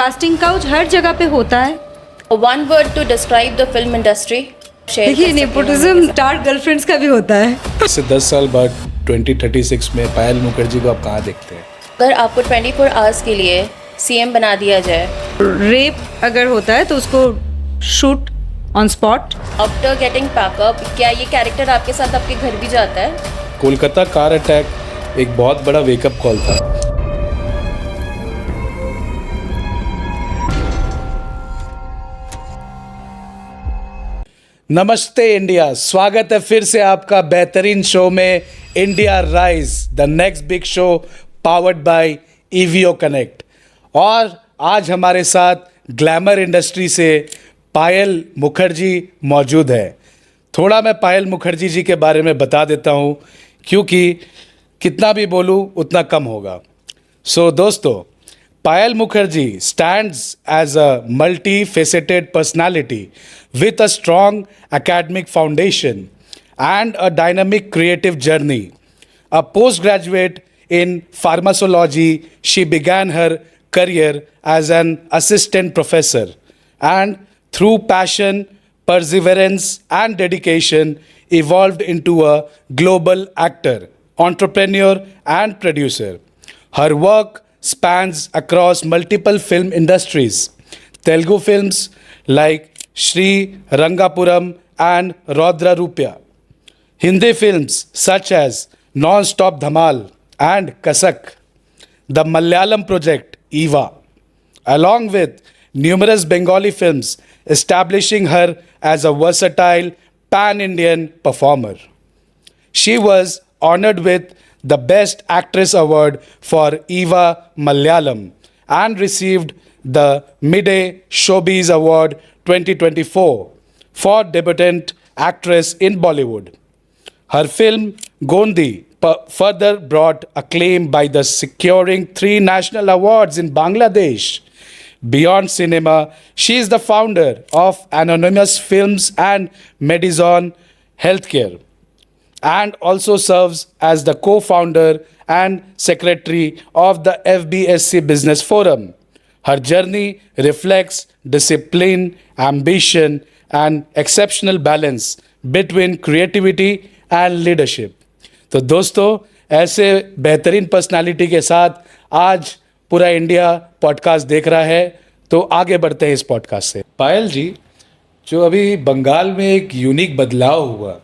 Casting couch हर जगह पे होता है। One word to describe the film industry. देखिए नेपोटिज्म स्टार गर्लफ्रेंड्स का भी होता है। इससे 10 साल बाद 2036 में पायल मुखर्जी को आप कहाँ देखते हैं? अगर आपको 24 आवर्स के लिए सीएम बना दिया जाए, रेप अगर होता है तो उसको shoot on spot. After getting packup, क्या ये कैरेक्टर आपके साथ आपके घर भी जाता है? कोलकाता कार अटैक एक बहुत बड़ा वेकअप कॉल था। नमस्ते इंडिया, स्वागत है फिर से आपका बेहतरीन शो में India rise, the next big show powered by EVO connect. और आज हमारे साथ ग्लैमर इंडस्ट्री से पायल मुखर्जी मौजूद है। थोड़ा मैं पायल मुखर्जी जी के बारे में बता देता हूँ, क्योंकि कितना भी बोलूँ उतना कम होगा। सो दोस्तों, Payal Mukherjee stands as a multi-faceted personality with a strong academic foundation and a dynamic creative journey. A postgraduate in pharmacology, she began her career as an assistant professor, and through passion, perseverance, and dedication, evolved into a global actor, entrepreneur, and producer. Her work spans across multiple film industries. Telugu films like Shri Rangapuram and Rodra Rupya. Hindi films such as Non-Stop Dhamal and Kasak. The Malayalam project Eva. Along with numerous Bengali films, establishing her as a versatile pan-Indian performer. She was honored with the Best Actress Award for Eva Malayalam and received the Midday Showbiz Award 2024 for Debutant Actress in Bollywood. Her film Gondi further brought acclaim by the securing 3 national awards in Bangladesh. Beyond cinema, she is the founder of Anonymous Films and Medizon Healthcare, and also serves as the co-founder and secretary of the FBSC Business Forum. Her journey reflects discipline, ambition, and exceptional balance between creativity and leadership. तो दोस्तों, ऐसे बेहतरीन personality के साथ आज पूरा India podcast देख रहा है, तो आगे बढ़ते हैं इस पॉडकास्ट से। पायल जी, जो अभी बंगाल में एक यूनिक बदलाव हुआ,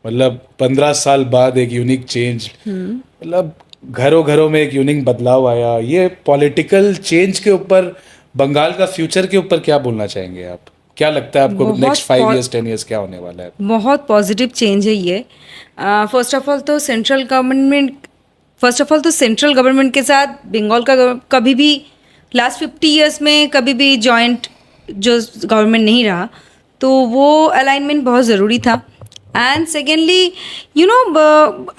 मतलब 15 साल बाद एक यूनिक चेंज, मतलब घरों घरों में एक यूनिक बदलाव आया, ये पॉलिटिकल चेंज के ऊपर, बंगाल का फ्यूचर के ऊपर क्या बोलना चाहेंगे आप? क्या लगता है आपको नेक्स्ट 5 इयर्स 10 इयर्स क्या होने वाला है? बहुत पॉजिटिव चेंज है ये। फर्स्ट ऑफ ऑल तो सेंट्रल गवर्नमेंट के साथ बंगाल का कभी भी लास्ट 50 इयर्स में कभी भी जॉइंट जो गवर्नमेंट नहीं रहा, तो वो अलाइनमेंट बहुत ज़रूरी था। एंड सेकेंडली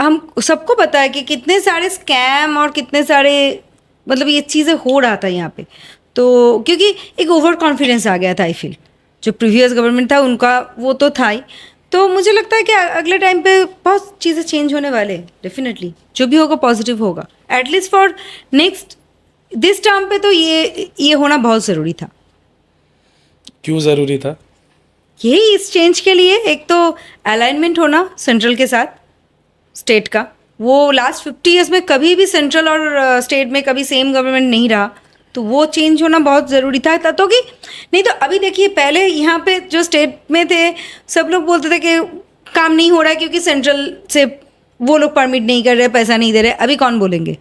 हम सबको पता है कि कितने सारे स्कैम और कितने सारे मतलब ये चीज़ें हो रहा था यहाँ पे, तो क्योंकि एक ओवर कॉन्फिडेंस आ गया था। आई फील जो प्रीवियस गवर्नमेंट था उनका वो तो था ही, तो मुझे लगता है कि अगले टाइम पे बहुत चीज़ें चेंज होने वाले, डेफिनेटली जो भी होगा पॉजिटिव होगा। At least for next this term पे तो ये होना बहुत ज़रूरी था। क्यों ज़रूरी था? यही इस चेंज के लिए एक तो अलाइनमेंट होना सेंट्रल के साथ स्टेट का, वो लास्ट 50 इयर्स में कभी भी सेंट्रल और स्टेट में कभी सेम गवर्नमेंट नहीं रहा, तो वो चेंज होना बहुत ज़रूरी था। तो कि नहीं तो अभी देखिए, पहले यहाँ पे जो स्टेट में थे सब लोग बोलते थे कि काम नहीं हो रहा है क्योंकि सेंट्रल से वो लोग परमिट नहीं कर रहे, पैसा नहीं दे रहे। अभी कौन बोलेंगे?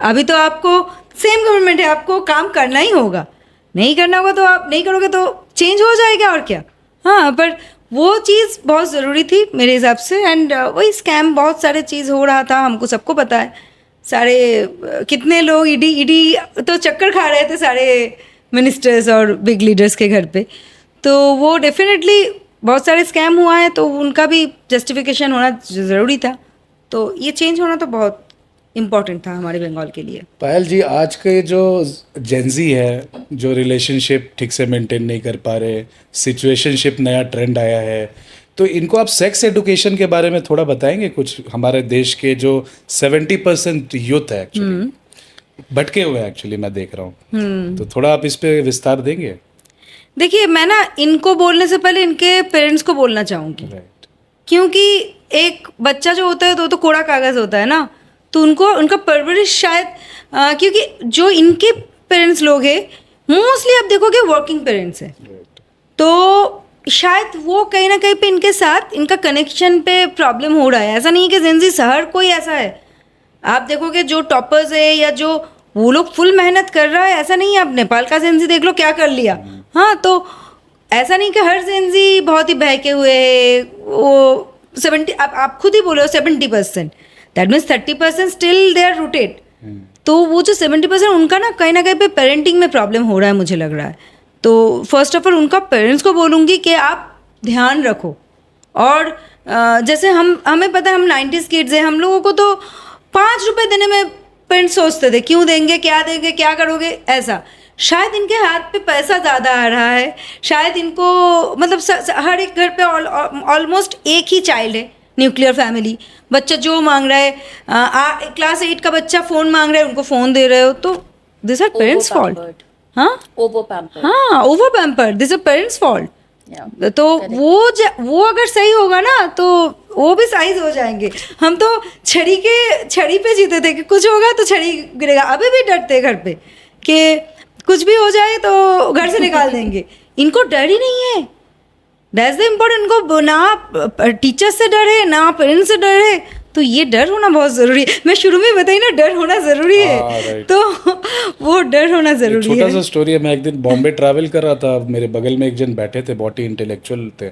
अभी तो आपको सेम गवर्नमेंट है, आपको काम करना ही होगा। नहीं करना होगा तो आप नहीं करोगे तो चेंज हो जाएगा, और क्या। हाँ, पर वो चीज़ बहुत ज़रूरी थी मेरे हिसाब से। एंड वही स्कैम बहुत सारे चीज़ हो रहा था, हमको सबको पता है। सारे कितने लोग ईडी तो चक्कर खा रहे थे सारे मिनिस्टर्स और बिग लीडर्स के घर पे, तो वो डेफिनेटली बहुत सारे स्कैम हुआ है, तो उनका भी जस्टिफिकेशन होना ज़रूरी था। तो ये चेंज होना तो बहुत इम्पॉर्टेंट था हमारे बंगाल के लिए। पायल जी, आज के जो जेंजी है, जो रिलेशनशिप ठीक से मेंटेन नहीं कर पा रहे, सिचुएशनशिप नया ट्रेंड आया है, तो इनको आप सेक्स एजुकेशन के बारे में थोड़ा बताएंगे कुछ? हमारे देश के जो 70% यूथ है एक्चुअली, भटके हुए हैं एक्चुअली, मैं देख रहा हूँ। तो थोड़ा आप इस पे विस्तार देंगे? देखिए, मैं ना इनको बोलने से पहले इनके पेरेंट्स को बोलना चाहूँगी, राइट। क्योंकि एक बच्चा जो होता है तो कोड़ा कागज़ होता है ना, तो उनको उनका परवरिश शायद क्योंकि जो इनके पेरेंट्स लोग हैं मोस्टली आप देखोगे वर्किंग पेरेंट्स हैं, तो शायद वो कहीं ना कहीं पे इनके साथ इनका कनेक्शन पे प्रॉब्लम हो रहा है। ऐसा नहीं है कि जेंजी हर कोई ऐसा है, आप देखोगे जो टॉपर्स है या जो वो लोग फुल मेहनत कर रहा है, ऐसा नहीं है। आप नेपाल का जेंजी देख लो क्या कर लिया। हाँ, तो ऐसा नहीं कि हर जेंजी बहुत ही बहके हुए है। वो 70 आप खुद ही बोले हो 70%, that means 30% still they are rooted. तो वो जो 70% उनका ना कहीं पे पेरेंटिंग में प्रॉब्लम हो रहा है मुझे लग रहा है। तो फर्स्ट ऑफ ऑल उनका पेरेंट्स को बोलूँगी कि आप ध्यान रखो। और जैसे हमें पता है हम 90s किड्स हैं, हम लोगों को तो 5 रुपए देने में पेरेंट्स सोचते थे क्यों देंगे, क्या करोगे, ऐसा। शायद इनके हाथ पे पैसा ज़्यादा आ रहा है, शायद इनको मतलब हर एक घर पे ऑलमोस्ट एक ही चाइल्ड है, न्यूक्लियर फैमिली। बच्चा जो मांग रहा है, क्लास 8 का बच्चा फ़ोन मांग रहा है, उनको फ़ोन दे रहे हो, तो दिस आर पेरेंट्स फॉल्ट। हाँ, ओवर पैम्पर्ड। हाँ, over pampered, this are parents fault. तो वो अगर सही होगा ना तो वो भी साइज हो जाएंगे। हम तो छड़ी पे जीते थे कि कुछ होगा तो छड़ी गिरेगा। अभी भी डरते हैं घर पे कि कुछ भी हो जाए तो घर से निकाल देंगे। इनको डर ही नहीं है, दैट्स द इम्पोर्टेंट। इनको ना टीचर से डर है ना पेरेंट्स से डर है, तो ये डर होना बहुत ज़रूरी है। मैं शुरू में बताई ना, डर होना ज़रूरी है। right. तो वो डर होना ज़रूरी है। छोटा सा स्टोरी है, मैं एक दिन बॉम्बे ट्रैवल कर रहा था, मेरे बगल में एक जन बैठे थे, बहुत ही इंटेलेक्चुअल थे,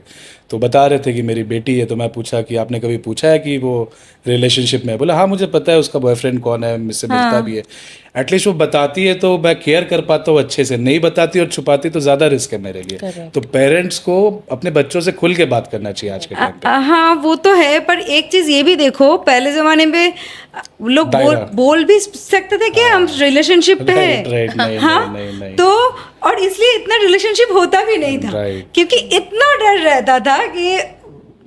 तो बता रहे थे कि मेरी बेटी है। तो मैं पूछा कि आपने कभी पूछा है कि वो रिलेशनशिप में है? बोला हाँ मुझे पता है उसका बॉयफ्रेंड कौन है, मुझसे मिलता भी है। एटलीस्ट वो बताती है तो मैं केयर कर पाता हूँ अच्छे से, नहीं बताती और छुपाती तो ज़्यादा रिस्क है मेरे लिए। तो पेरेंट्स को अपने बच्चों से खुल के बात करना चाहिए आज के टाइम पे। हाँ, वो तो है, पर एक चीज़ ये भी देखो, पहले ज़माने में लोग बोल भी सकते थे कि हम रिलेशनशिप पे राइट, है। हाँ, नहीं। तो और इसलिए इतना रिलेशनशिप होता भी नहीं था, क्योंकि इतना डर रहता था कि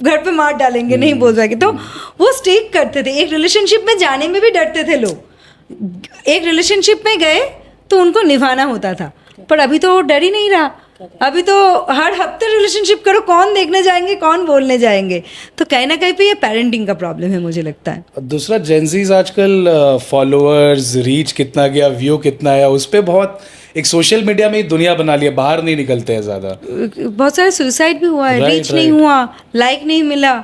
घर पे मार डालेंगे, नहीं बोल पाएंगे, तो वो स्टिक करते थे। एक रिलेशनशिप में जाने में भी डरते थे लोग। एक रिलेशनशिप में गए तो उनको निभाना होता था, पर अभी तो डर ही नहीं रहा। अभी तो हर हफ्ते रिलेशनशिप करो, कौन देखने जाएंगे, कौन बोलने जाएंगे। तो कहीं ना कहीं पे ये पेरेंटिंग का प्रॉब्लम है मुझे लगता है। दूसरा जेंजीज आजकल फॉलोअर्स, रीच कितना गया, व्यू कितना है, उस पर बहुत एक सोशल मीडिया में ही दुनिया बना लिया, बाहर नहीं निकलते हैं ज़्यादा। बहुत सारे सुसाइड भी हुआ है, रीच नहीं हुआ, लाइक नहीं मिला।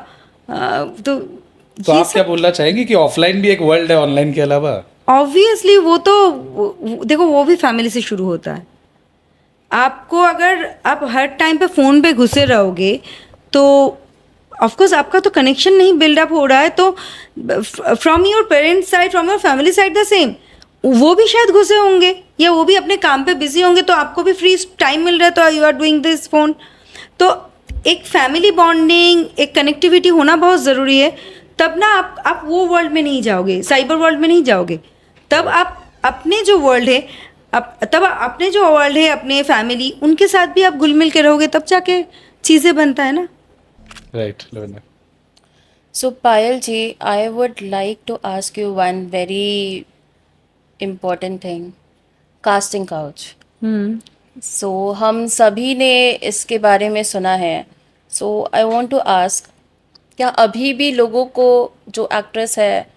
तो आप क्या बोलना चाहेंगे कि ऑफलाइन भी एक वर्ल्ड है ऑनलाइन के अलावा? ऑब्वियसली वो तो देखो, वो भी फैमिली से शुरू होता है। आपको अगर आप हर टाइम पे फ़ोन पे घुसे रहोगे तो ऑफकोर्स आपका तो कनेक्शन नहीं बिल्डअप हो रहा है। तो from your parents side, from your family side the same, वो भी शायद घुसे होंगे या वो भी अपने काम पे बिजी होंगे, तो आपको भी फ्री टाइम मिल रहा है तो you are doing this phone. तो एक फैमिली बॉन्डिंग, एक कनेक्टिविटी होना बहुत ज़रूरी है। तब ना आप वो वर्ल्ड में नहीं जाओगे, साइबर वर्ल्ड में नहीं जाओगे। तब आप अपने जो वर्ल्ड है, अपने फैमिली, उनके साथ भी आप घुल मिल के रहोगे, तब जाके चीज़ें बनता है ना। Right. So Payal ji, I would like to ask you one very important thing, casting couch. So हम सभी ने इसके बारे में सुना है। So I want to ask, क्या अभी भी लोगों को, जो एक्ट्रेस है,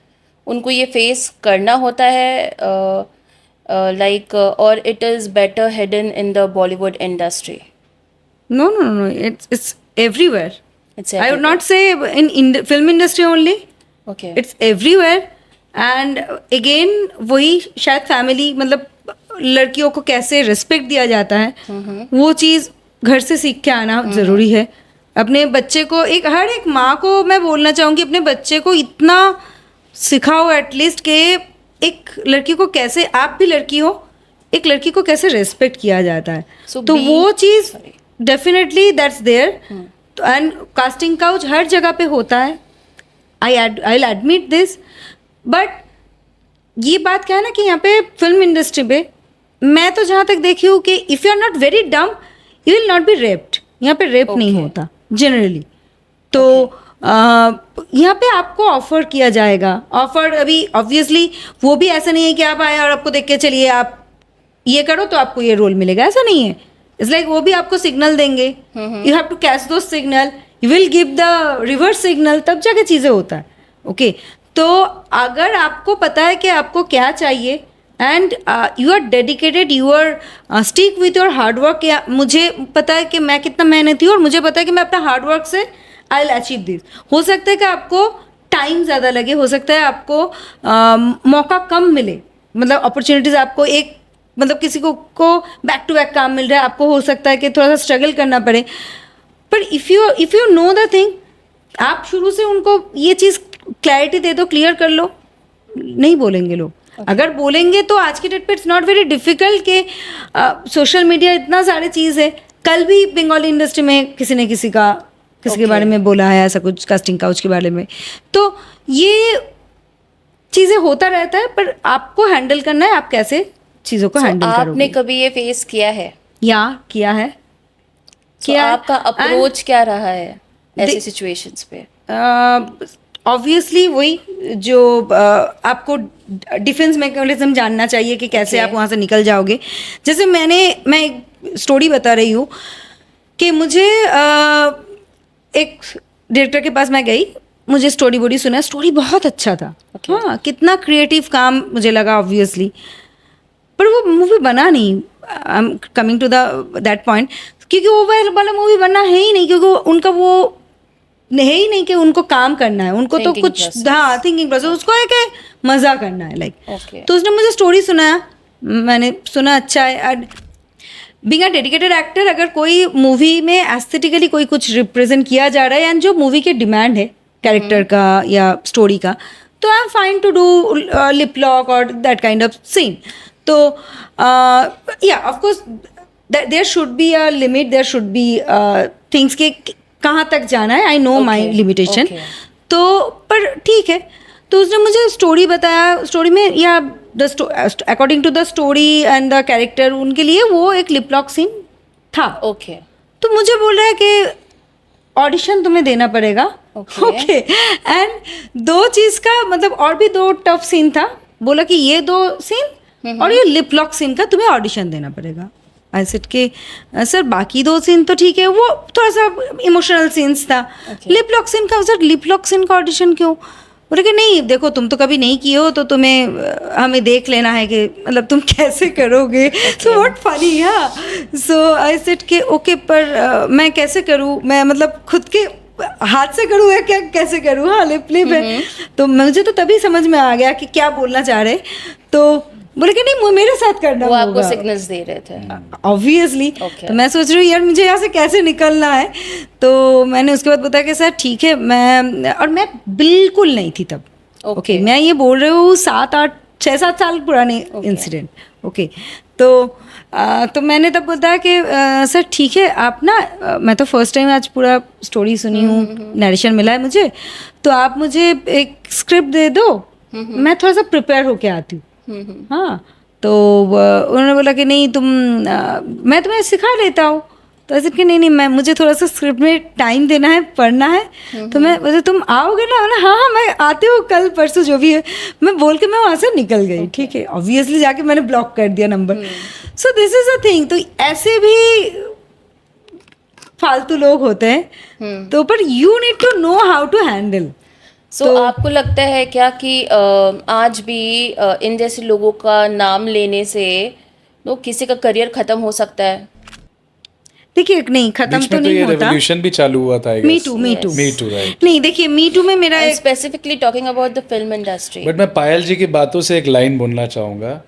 उनको ये फेस करना होता है like or it is better hidden in the Bollywood industry? No, it's everywhere. It's I would not say in film industry only. Okay. It's everywhere. And again वही शायद फैमिली, मतलब लड़कियों को कैसे रिस्पेक्ट दिया जाता है, वो चीज़ घर से सीख के आना ज़रूरी है। अपने बच्चे को, हर एक माँ को मैं बोलना चाहूँगी, अपने बच्चे को इतना सिखाओ एटलीस्ट कि एक लड़की को कैसे, आप भी लड़की हो, एक लड़की को कैसे रिस्पेक्ट किया जाता है। तो वो चीज़ definitely that's there. And casting couch हर जगह पे होता है, I will admit this. But ये बात क्या है ना कि यहाँ पे फिल्म इंडस्ट्री पे मैं तो जहाँ तक देखी हूँ कि if you are not very dumb, you will not be raped. यहाँ पे रेप नहीं होता जनरली। तो यहाँ पे आपको ऑफर किया जाएगा। ऑफर अभी ऑब्वियसली वो भी ऐसा नहीं है कि आप आए और आपको देख के चलिए आप ये करो तो आपको ये रोल मिलेगा, ऐसा नहीं है। इट्स लाइक वो भी आपको सिग्नल देंगे, यू हैव टू कैच दो signal, you will give the reverse signal, तब जाके चीज़ें होता है। ओके तो अगर आपको पता है कि आपको क्या चाहिए and you are dedicated, you are stick with your hard work, या मुझे पता है कि मैं कितना मेहनती हूँ और मुझे पता है कि मैं अपना हार्डवर्क से आई विल अचीव दिस। हो सकता है कि आपको टाइम ज़्यादा लगे, हो सकता है आपको मौका कम मिले, मतलब अपॉर्चुनिटीज़ आपको एक मतलब किसी को बैक टू बैक काम मिल रहा है, आपको हो सकता है कि थोड़ा सा स्ट्रगल करना पड़े। पर if you know the thing, आप शुरू से उनको ये चीज़ क्लैरिटी दे दो, क्लियर कर लो, नहीं बोलेंगे लोग। अगर बोलेंगे तो आज की डेट पे इट्स नॉट वेरी डिफिकल्ट कि सोशल मीडिया इतना सारी चीज़ है। कल भी बंगाली इंडस्ट्री में किसी ने किसी के बारे में बोला है ऐसा कुछ, कास्टिंग काउच के बारे में, तो ये चीज़ें होता रहता है। पर आपको हैंडल करना है, आप कैसे चीज़ों को हैंडल करोगे। आपने कभी ये फेस किया है? या किया है। आपका अप्रोच क्या रहा है ऐसी सिचुएशंस पे? ऑब्वियसली वही जो आपको डिफेंस मैकेनिज्म जानना चाहिए कि कैसे आप वहाँ से निकल जाओगे। जैसे मैं एक स्टोरी बता रही हूँ कि मुझे एक डायरेक्टर के पास मैं गई, मुझे स्टोरी बोडी सुना, स्टोरी बहुत अच्छा था। हाँ, कितना क्रिएटिव काम मुझे लगा ऑब्वियसली, पर वो मूवी बना नहीं। I am coming to that point, क्योंकि वो वाला मूवी बनना है ही नहीं, क्योंकि उनका वो है ही नहीं कि उनको काम करना है, उनको तो कुछ हाँ थिंकिंग प्रोसेस, उसको है कि मज़ा करना है लाइक। तो उसने मुझे स्टोरी सुनाया, मैंने सुना अच्छा है। बीइंग अ डेडिकेटेड एक्टर, अगर कोई मूवी में एस्थेटिकली कोई कुछ रिप्रेजेंट किया जा रहा है एंड जो मूवी के डिमांड है कैरेक्टर का या स्टोरी का, तो I am fine to do lip lock और दैट काइंड ऑफ सीन। तो या of course there should be a limit, there should be things के कहाँ तक जाना है, आई नो माई लिमिटेशन। तो पर ठीक है, तो उसने मुझे स्टोरी बताया, स्टोरी में या according to the story and the character उनके लिए वो एक लिप लॉक सीन था। ओके तो मुझे बोल रहा है कि ऑडिशन तुम्हें देना पड़ेगा। ओके एंड दो चीज़ का मतलब और भी दो टफ सीन था, बोला कि ये दो सीन और ये लिप लॉक सीन का तुम्हें ऑडिशन देना पड़ेगा। आई सेड के सर बाकी दो सीन तो ठीक है, वो थोड़ा सा इमोशनल सीन्स था, लिप लॉक सीन का सर लिप लॉक सीन का ऑडिशन क्यों? बोले कि नहीं देखो तुम तो कभी नहीं किए हो, तो तुम्हें हमें देख लेना है कि मतलब तुम कैसे करोगे। सो व्हाट फनी, या सो आई सेड के ओके, पर मैं कैसे करूँ, मैं मतलब खुद के हाथ से करूँ या क्या कैसे करूँ? हाँ लिप है। तो मुझे तो तभी समझ में आ गया कि क्या बोलना चाह रहे। तो बोले कि नहीं मेरे साथ करना, वो आपको सिग्नल्स दे रहे थे ऑब्वियसली। तो मैं सोच रही हूँ यार मुझे यहाँ से कैसे निकलना है। तो मैंने उसके बाद बताया कि सर ठीक है, मैं बिल्कुल नहीं थी तब। ओके मैं ये बोल रही हूँ 6-7 साल पुराने इंसिडेंट। ओके तो मैंने तब बताया कि सर ठीक है आप ना, मैं तो फर्स्ट टाइम आज पूरा स्टोरी सुनी हूँ, नरेशन मिला है मुझे, तो आप मुझे एक स्क्रिप्ट दे दो, मैं थोड़ा सा प्रिपेयर होके आती हूँ। हाँ तो उन्होंने बोला कि नहीं मैं तुम्हें सिखा लेता हूँ। तो ऐसे कि नहीं मैं मुझे थोड़ा सा स्क्रिप्ट में टाइम देना है, पढ़ना है। तो मैं वैसे तुम आओगे ना? हाँ मैं आती हूँ कल परसों जो भी है, मैं बोल के मैं वहाँ से निकल गई। ठीक है, ऑब्वियसली जाके मैंने ब्लॉक कर दिया नंबर। So this is a thing. तो ऐसे भी फालतू लोग होते हैं, तो पर you need to know how to handle. तो आपको लगता है क्या कि आज भी इन जैसे लोगों का नाम लेने से किसी का करियर खत्म हो सकता है? देखिए नहीं खत्म तो नहीं होता, रेवोल्यूशन भी चालू हुआ था। Me too right. नहीं देखिए मी टू में मेरा specifically talking about the film industry. But मैं पायल जी की बातों से एक लाइन बोलना चाहूँगा,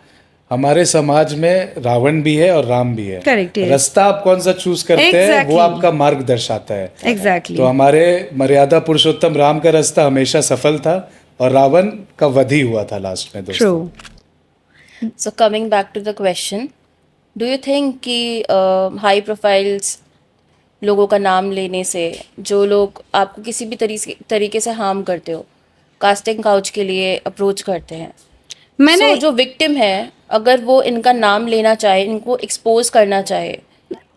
हमारे समाज में रावण भी है और राम भी है। करेक्ट। रास्ता आप कौन सा चूज करते हैं वो आपका मार्ग दर्शाता है। एग्जैक्टली। तो हमारे मर्यादा पुरुषोत्तम राम का रास्ता हमेशा सफल था और रावण का वध ही हुआ था लास्ट में दोस्तों। So coming back to the question, do you think कि हाई प्रोफाइल्स लोगों का नाम लेने से, जो लोग आपको किसी भी तरीके से हार्म करते हो, कास्टिंग काउच के लिए अप्रोच करते हैं, मैंने जो विक्टिम है अगर वो इनका नाम लेना चाहे, इनको एक्सपोज करना चाहे,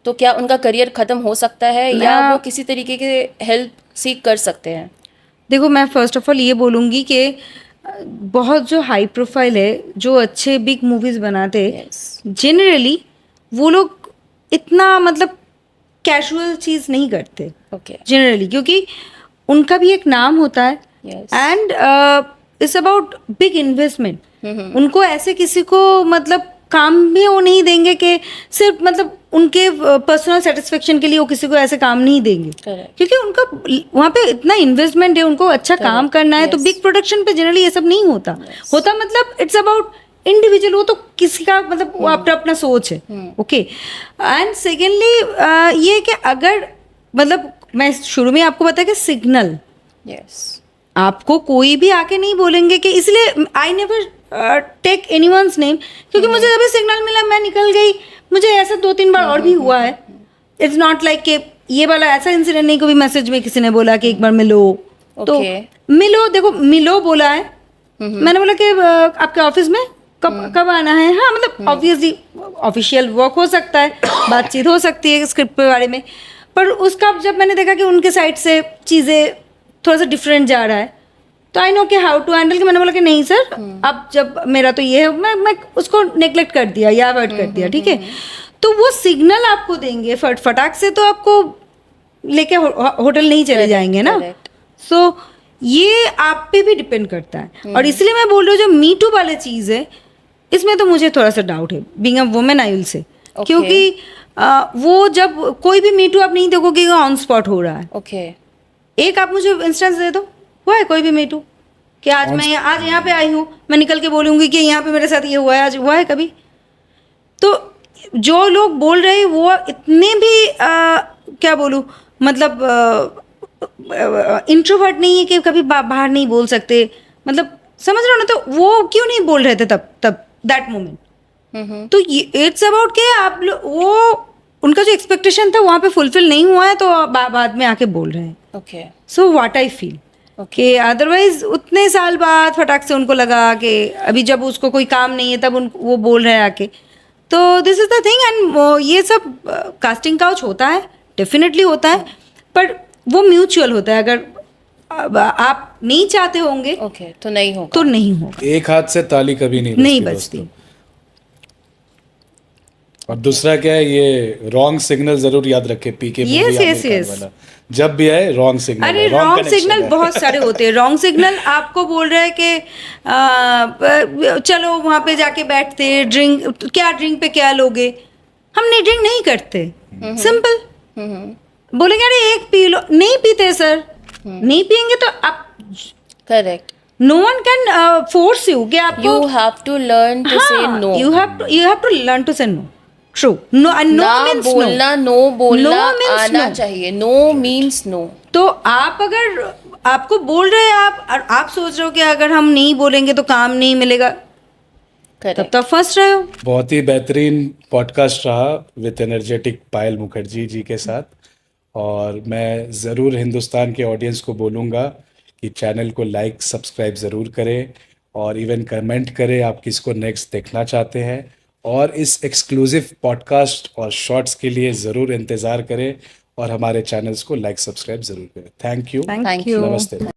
तो क्या उनका करियर ख़त्म हो सकता है या वो किसी तरीके के हेल्प सीख कर सकते हैं? देखो मैं फर्स्ट ऑफ ऑल ये बोलूँगी कि बहुत जो हाई प्रोफाइल है, जो अच्छे बिग मूवीज़ बनाते Yes. जनरली वो लोग इतना मतलब कैजुअल चीज़ नहीं करते Okay. जनरली, क्योंकि उनका भी एक नाम होता है Yes. And it's about big investment. उनको ऐसे किसी को मतलब काम भी वो नहीं देंगे कि सिर्फ मतलब उनके पर्सनल सेटिस्फेक्शन के लिए वो किसी को ऐसे काम नहीं देंगे, Correct. क्योंकि उनका वहाँ पे इतना इन्वेस्टमेंट है, उनको अच्छा काम करना है। तो Yes. बिग प्रोडक्शन पे जनरली ये सब नहीं होता। होता मतलब इट्स अबाउट इंडिविजुअल, वो तो किसी का मतलब वो अपना अपना सोच है। ओके एंड सेकेंडली ये कि अगर मतलब मैं शुरू में आपको बताया कि सिग्नल, Yes. आपको कोई भी आके नहीं बोलेंगे कि, इसलिए I never take anyone's name, क्योंकि मुझे जब भी सिग्नल मिला मैं निकल गई। मुझे ऐसा 2-3 बार और भी हुआ है। इट्स नॉट लाइक कि ये वाला ऐसा इंसिडेंट नहीं, कभी मैसेज में किसी ने बोला कि एक बार मिलो तो Okay. मिलो। देखो मिलो बोला है, मैंने बोला कि आपके ऑफिस में कब आना है। हाँ मतलब ऑब्वियसली ऑफिशियल वर्क हो सकता है, बातचीत हो सकती है स्क्रिप्ट के बारे में, पर उसका जब मैंने देखा कि उनके साइड से चीज़ें थोड़ा सा डिफरेंट जा रहा है, तो आई नो कि हाउ टू हैंडल, कि मैंने बोला कि नहीं सर, अब जब मेरा तो ये है, मैं उसको नेग्लेक्ट कर दिया या अवॉइड कर दिया, ठीक है। तो वो सिग्नल आपको देंगे फटाक से, तो आपको लेके होटल नहीं चले जाएंगे ना। correct. सो ये आप पे भी डिपेंड करता है। और इसलिए मैं बोल रही हूँ जो मी टू वाले चीज़ है, इसमें तो मुझे थोड़ा सा डाउट है, being a women I will say, क्योंकि वो जब कोई भी मी टू आप नहीं देखोगे ऑन स्पॉट हो रहा है। Okay. एक आप मुझे इंस्टेंस दे दो, हुआ है कोई भी मी टू कि आज मैं आज यहाँ पे आई हूँ, मैं निकल के बोलूँगी कि यहाँ पे मेरे साथ ये हुआ है, आज हुआ है कभी? तो जो लोग बोल रहे हैं वो इतने भी क्या बोलूँ मतलब इंट्रोवर्ट नहीं है कि कभी बाहर नहीं बोल सकते, मतलब समझ रहे हो ना। तो वो क्यों नहीं बोल रहे थे तब दैट मोमेंट। तो इट्स अबाउट के आप वो उनका जो एक्सपेक्टेशन था वहाँ पे फुलफिल नहीं हुआ है, तो बाद में आके बोल रहे हैं। Okay. So what I feel कि अदरवाइज उतने साल बाद फटाक से उनको लगा कि अभी जब उसको कोई काम नहीं है तब वो बोल रहे हैं आके। तो this is the thing. And ये सब कास्टिंग काउच होता है, डेफिनेटली होता है, पर वो म्यूचुअल होता है। अगर आप नहीं चाहते होंगे Okay. तो नहीं होगा. तो नहीं होगा, एक हाथ से ताली कभी नहीं बजती बजती। दोस्तों। और दूसरा क्या है, ये रॉन्ग सिग्नल जरूर याद रखे। पीके Yes. वाला जब भी आए रॉन्ग सिग्नल, अरे रॉन्ग सिग्नल बहुत सारे होते हैं। रॉन्ग सिग्नल आपको बोल रहे हैं कि चलो वहाँ पे जाके बैठते, ड्रिंक पे क्या लोगे, हम नहीं ड्रिंक नहीं करते, सिंपल। बोलेंगे अरे एक पी लो, नहीं पीते सर, नहीं पियेंगे तो आप, Correct. No one can force you कि आपको, You have to learn to say no. You have to learn to say no. True, no no ना मींस बोलना, नो बोलना No means आना no. चाहिए. No means no. तो आप अगर आपको बोल रहे हैं आप सोच रहे हो कि अगर हम नहीं बोलेंगे तो काम नहीं मिलेगा, तब Correct. तो फंस रहे हो। बहुत ही बेहतरीन पॉडकास्ट रहा विद एनर्जेटिक पायल मुखर्जी जी के साथ। और मैं ज़रूर हिंदुस्तान के ऑडियंस को बोलूँगा कि चैनल को लाइक सब्सक्राइब ज़रूर करें, और इवन कमेंट करें आप किसको नेक्स्ट देखना चाहते हैं। और इस एक्सक्लूसिव पॉडकास्ट और शॉर्ट्स के लिए ज़रूर इंतज़ार करें, और हमारे चैनल्स को लाइक सब्सक्राइब ज़रूर करें। Thank you, thank Thank you. you. नमस्ते।